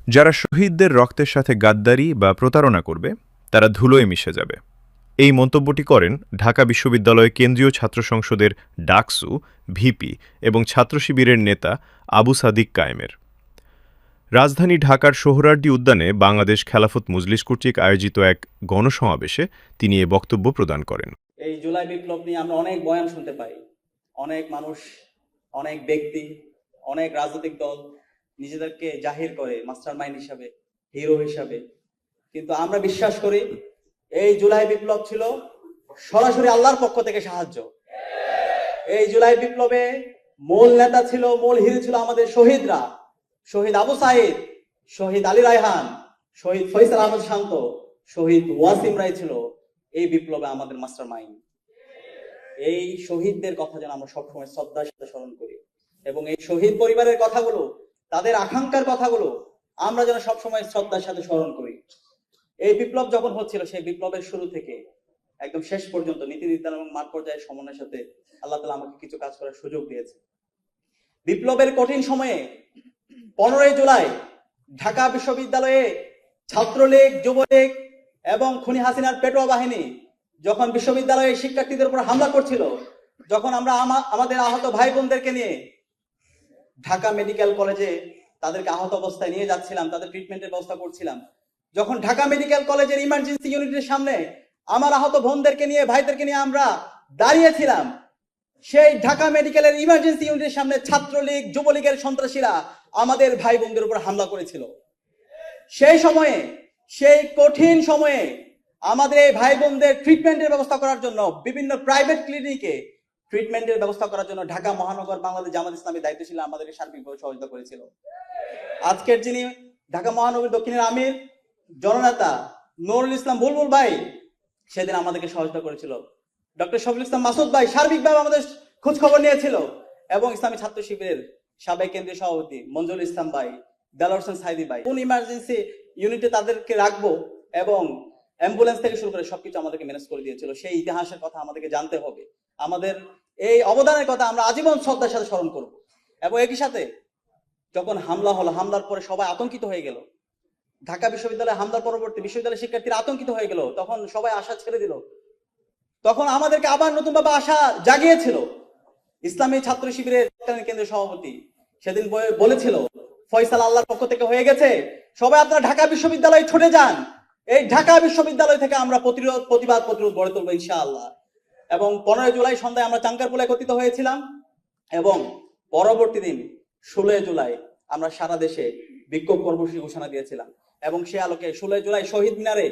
যারা শহীদদের রক্তের সাথে গাদ্দারি বা প্রতারণা করবে তারা ধুলোয় মিশে যাবে। এই মন্তব্যটি করেন ঢাকা বিশ্ববিদ্যালয় কেন্দ্রীয় ছাত্র সংসদের ডাকসু, ভিপি এবং ছাত্র শিবিরের নেতা আবু সাদিক কায়েমের। রাজধানী ঢাকার সোহরাওয়ার্দী উদ্যানে বাংলাদেশ খেলাফত মজলিস কর্তৃক আয়োজিত এক গণসমাবেশে তিনি এ বক্তব্য প্রদান করেন। এই জুলাই বিপ্লব নিয়ে আমরা অনেক বয়ান শুনতে পাই। অনেক মানুষ, অনেক ব্যক্তি, অনেক রাজনৈতিক দল নিজেদেরকে জাহির করে মাস্টার মাইন্ড হিসাবে, হিরো হিসাবে। কিন্তু আমরা বিশ্বাস করি এই জুলাই বিপ্লব ছিল সরাসরি আল্লাহর পক্ষ থেকে সাহায্য। এই জুলাই বিপ্লবে মূল নেতা ছিল, মূল হিরো ছিল আমাদের শহীদরা। শহীদ আবু সাইদ, শহীদ আলী রায়হান, শহীদ ফয়সাল আহমদ শান্ত, শহীদ ওয়াসিম রায় ছিল এই বিপ্লবে আমাদের মাস্টার মাইন্ড। এই শহীদদের কথা যেন আমরা সবসময় শ্রদ্ধার সাথে স্মরণ করি এবং এই শহীদ পরিবারের কথাগুলো, তাদের আকাঙ্ক্ষার কথাগুলো আমরা যেন সবসময় শ্রদ্ধার সাথে স্মরণ করি। এই বিপ্লব যখন হচ্ছিল, সেই বিপ্লবের শুরু থেকে একদম শেষ পর্যন্ত নীতি নির্ধারণ এবং মাঠ পর্যায়ের সমন্বয়ের সাথে আল্লাহ তাআলা আমাকে কিছু কাজ করার সুযোগ দিয়েছে। বিপ্লবের কঠিন সময়ে 15 জুলাই ঢাকা বিশ্ববিদ্যালয়ে ছাত্রলীগ, যুবলীগ এবং খুনি হাসিনার পেটোয়া বাহিনী যখন বিশ্ববিদ্যালয়ের শিক্ষার্থীদের উপর হামলা করছিল, যখন আমরা আমাদের আহত ভাই বোনদেরকে নিয়ে ঢাকা মেডিকেল কলেজে তাদেরকে আহত অবস্থায় নিয়ে যাচ্ছিলাম, তাদের ট্রিটমেন্টের ব্যবস্থা করছিলাম, যখন ঢাকা মেডিকেল কলেজের ইমার্জেন্সি ইউনিটের সামনে আমার আহত বোনদেরকে নিয়ে, ভাইদেরকে নিয়ে আমরা দাঁড়িয়েছিলাম, সেই ঢাকা মেডিকেলের ইমার্জেন্সি ইউনিটের সামনে ছাত্রলীগ, যুবলীগের সন্ত্রাসীরা আমাদের ভাই বোনদের উপর হামলা করেছিল। সেই সময়ে, সেই কঠিন সময়ে আমাদের এই ভাই বোনদের ট্রিটমেন্টের ব্যবস্থা করার জন্য বিভিন্ন প্রাইভেট ক্লিনিকে ট্রিটমেন্টের ব্যবস্থা করার জন্য ঢাকা মহানগর বাংলাদেশ জামাত ইসলামী দায়িত্বশীল আমাদেরকে সার্বিকভাবে সহযোগিতা করেছিল। আজকের যিনি ঢাকা মহানগর দক্ষিণের আমির জননেতা নুরুল ইসলাম বুলবুল ভাই সেদিন আমাদেরকে সহযোগিতা করেছিল। ডক্টর শফিকুল ইসলাম মাসুদ ভাই সার্বিকভাবে আমাদের খোঁজ খবর নিয়েছিল এবং ইসলামী ছাত্র শিবিরের সাবেক কেন্দ্রীয় সভাপতি মঞ্জুর ইসলাম ভাই, দেলোয়ার হোসেন সাইদি ভাই, কোন ইমার্জেন্সি ইউনিটে তাদেরকে রাখবো এবং অ্যাম্বুলেন্স থেকে শুরু করে সবকিছু আমাদেরকে ম্যানেজ করে দিয়েছিল। সেই ইতিহাসের কথা আমাদেরকে জানতে হবে। আমাদের এই অবদানের কথা আমরা আজীবন শ্রদ্ধার সাথে স্মরণ করব। এবং একই সাথে যখন হামলা হলো, হামলার পরে সবাই আতঙ্কিত হয়ে গেল। ঢাকা বিশ্ববিদ্যালয়ে হামলার পরবর্তী বিশ্ববিদ্যালয়ের শিক্ষার্থীরা আতঙ্কিত হয়ে গেল। তখন সবাই আশা ছেড়ে দিল। তখন আমাদেরকে আবার নতুন ভাবে আশা জাগিয়েছিল ইসলামী ছাত্র শিবিরের কেন্দ্রীয় সভাপতি। সেদিন বলেছিল ফয়সাল আল্লাহর পক্ষ থেকে হয়ে গেছে, সবাই আপনারা ঢাকা বিশ্ববিদ্যালয়ে ছুটে যান। এই ঢাকা বিশ্ববিদ্যালয় থেকে আমরা প্রতিবাদ প্রতিরোধ গড়ে তুলবো ইনশাআল্লাহ। এবং 15 জুলাই সন্ধ্যায় আমরা চাঙ্কারপুলে একত্রিত হয়েছিলাম এবং পরবর্তী দিন 16 জুলাই আমরা সারা দেশে বিক্ষোভ কর্মসূচি ঘোষণা দিয়েছিলাম। এবং সে আলোকে 16 জুলাই শহীদ মিনারে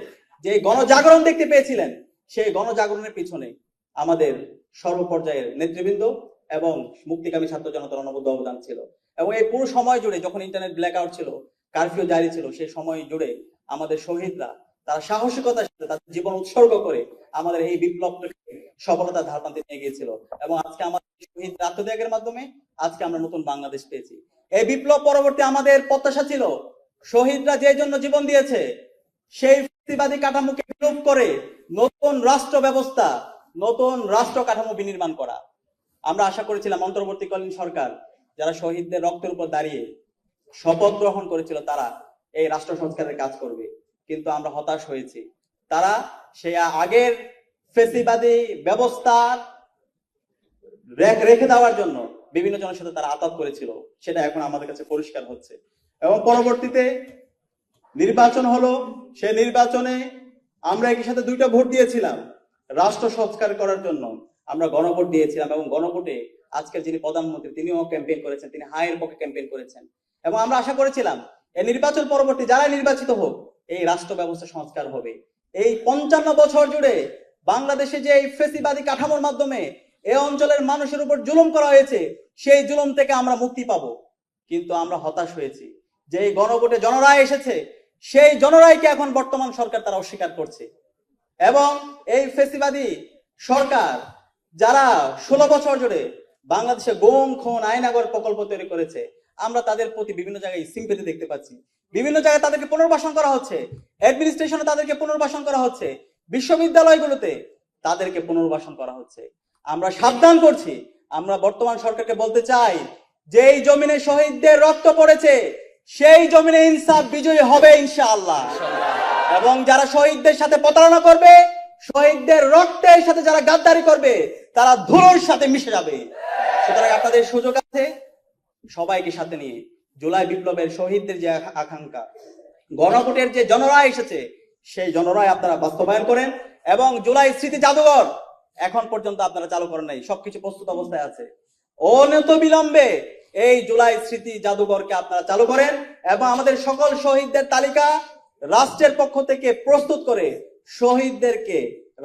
যে গণজাগরণ দেখতে পেয়েছিলেন, সেই গণজাগরণের পিছনে আমাদের সর্বপর্যায়ের নেতৃবৃন্দ এবং মুক্তিকামী ছাত্র জনতার অনবদ্য অবদান ছিল। এবং এই পুরো সময় জুড়ে যখন ইন্টারনেট ব্ল্যাক আউট ছিল, কারফিউ জারি ছিল, সেই সময় জুড়ে আমাদের শহীদরা তারা সাহসিকতার সাথে তাদের জীবন উৎসর্গ করে আমাদের এই বিপ্লবটাকে সফলতার ধারপ্রান্তে নিয়ে গিয়েছিল। এবং আজকে আমাদের শহীদ আত্মত্যাগের মাধ্যমে আজকে আমরা নতুন বাংলাদেশ পেয়েছি। এই বিপ্লব পরবর্তী আমাদের প্রত্যাশা ছিল শহীদরা যে জন্য জীবন দিয়েছে সেই ফ্যাসিবাদী কাঠামোকে বিলোপ করে নতুন রাষ্ট্র ব্যবস্থা, নতুন রাষ্ট্র কাঠামো বিনির্মাণ করা। আমরা আশা করেছিলাম অন্তর্বর্তীকালীন সরকার যারা শহীদদের রক্তের উপর দাঁড়িয়ে শপথ গ্রহণ করেছিল তারা এই রাষ্ট্র সংস্কারের কাজ করবে, কিন্তু আমরা হতাশ হয়েছি। তারা সেই আগের ফ্যাসিবাদী ব্যবস্থা রেখে দেওয়ার জন্য বিভিন্ন জনের সাথে তারা আতাত করেছিল, সেটা এখন আমাদের কাছে পরিষ্কার হচ্ছে। এবং পরবর্তীতে নির্বাচন হলো, সেই নির্বাচনে আমরা একই সাথে 2টা ভোট দিয়েছিলাম রাষ্ট্র সংস্কার করার জন্য। আমরা গণভোট দিয়েছিলাম এবং গণভোটে আজকের যিনি প্রধানমন্ত্রী তিনিও ক্যাম্পেইন করেছেন, তিনি হায়ের পক্ষে ক্যাম্পেইন করেছেন। এবং আমরা আশা করেছিলাম এই নির্বাচন পরবর্তী যারা নির্বাচিত হোক এই রাষ্ট্র ব্যবস্থা সংস্কার হবে। এই 55 বছর জুড়ে বাংলাদেশে যে এই ফ্যাসিবাদী কাঠামোর মাধ্যমে এই অঞ্চলের মানুষের উপর জুলুম করা হয়েছে, সেই জুলুম থেকে আমরা মুক্তি পাবো। কিন্তু আমরা হতাশ হয়েছি যে এই গণভোটে জনরায় এসেছে, সেই জনরায়কে এখন বর্তমান সরকার তারা অস্বীকার করছে। এবং এই ফ্যাসিবাদী সরকার যারা 16 বছর জুড়ে বাংলাদেশে গুম, খুন, আয়নাগর প্রকল্প তৈরি করেছে, আমরা তাদের প্রতি বিভিন্ন জায়গায় সিম্পেথি দেখতে পাচ্ছি। বিভিন্ন জায়গায় তাদেরকে পুনর্বাসন করা হচ্ছে, অ্যাডমিনিস্ট্রেশনে তাদেরকে পুনর্বাসন করা হচ্ছে, বিশ্ববিদ্যালয়গুলোতে তাদেরকে পুনর্বাসন করা হচ্ছে। আমরা সাবধান করছি, আমরা বর্তমান সরকারকে বলতে চাই যে এই জমিনে শহীদদের রক্ত পড়েছে, সেই জমিনে ইনসাফ বিজয়ী হবে ইনশাআল্লাহ। এবং যারা শহীদদের সাথে প্রতারণা করবে, শহীদদের রক্তের সাথে যারা গাদ্দারি করবে, তারা ধুলোর সাথে মিশে যাবে। সুতরাং আপনাদের সুযোগ আছে সবাইকে সাথে নিয়ে জুলাই বিপ্লবের শহীদদের যে আকাঙ্ক্ষা, গণভোটের যে জনরায় এসেছে, সেই জনরায় আপনারা বাস্তবায়ন করেন। এবং জুলাই স্মৃতি জাদুঘর এখন পর্যন্ত আপনারা চালু করেন নাই, সবকিছু প্রস্তুত অবস্থায় আছে। অনন্ত বিলম্বে এই জুলাই স্মৃতি জাদুঘরকে আপনারা চালু করেন এবং আমাদের সকল শহীদদের তালিকা রাষ্ট্রের পক্ষ থেকে প্রস্তুত করে শহীদদেরকে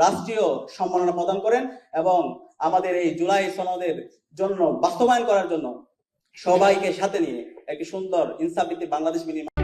রাষ্ট্রীয় সম্মাননা প্রদান করেন এবং আমাদের এই জুলাই সনদের জন্য বাস্তবায়ন করার জন্য সবাইকে সাথে নিয়ে একটি সুন্দর ইনসাফ ভিত্তিক বাংলাদেশ বিনির্মাণ